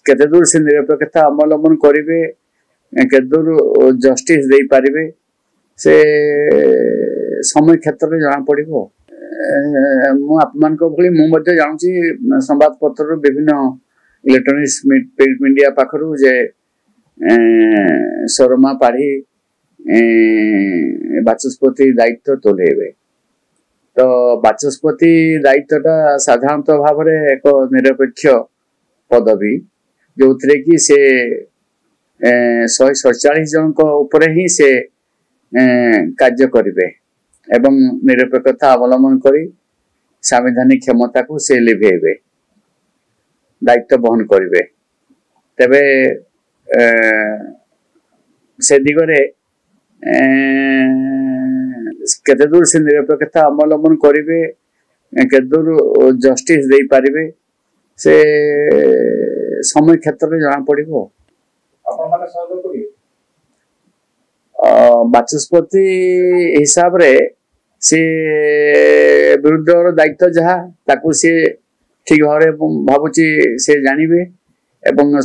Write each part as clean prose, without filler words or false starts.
केते दूर से निरपेक्षता अवलंबन करेंगे केते दूर जस्टिस दे पारिबे से समय क्षेत्र में जना पड़ो मुझे जानूची संवाद पत्र विभिन्न इलेक्ट्रोनिक्स प्रिंट मीडिया पाखरु जे शर्मा पाढ़ी बाचस्पति दायित्व तोलेबे तो बाचस्पति दायित्वटा साधारणतः भाव में एक निरपेक्ष पदवी जो थे कि से 147 जन उपरे ही से कार्य करेंगे एवं निरपेक्षता अवलंबन करी संवैधानिक क्षमता को से लिभेबे दायित्व बहन करेंगे तेबे से दिगरे केते दूर से निरपेक्षता अवलंबन करेंगे केते दूर जस्टिस दे पारिबे से समय क्षेत्र में जना पड़ो बाचस्पति हिसाब रे से विरुद्ध दायित्व जहाँ ताकू सी ठीक भाव भावुची से जानवे एवं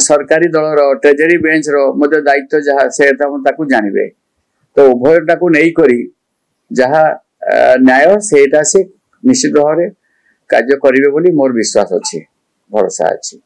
सरकारी दलर ट्रेजरी बेंच रो दायित्व जहाँ से जानवे तो उभयटा को नहीं करी जहाँ न्याय से निश्चित भाव कार्य करेंगे बोली मोर विश्वास अच्छी भरोसा अच्छी।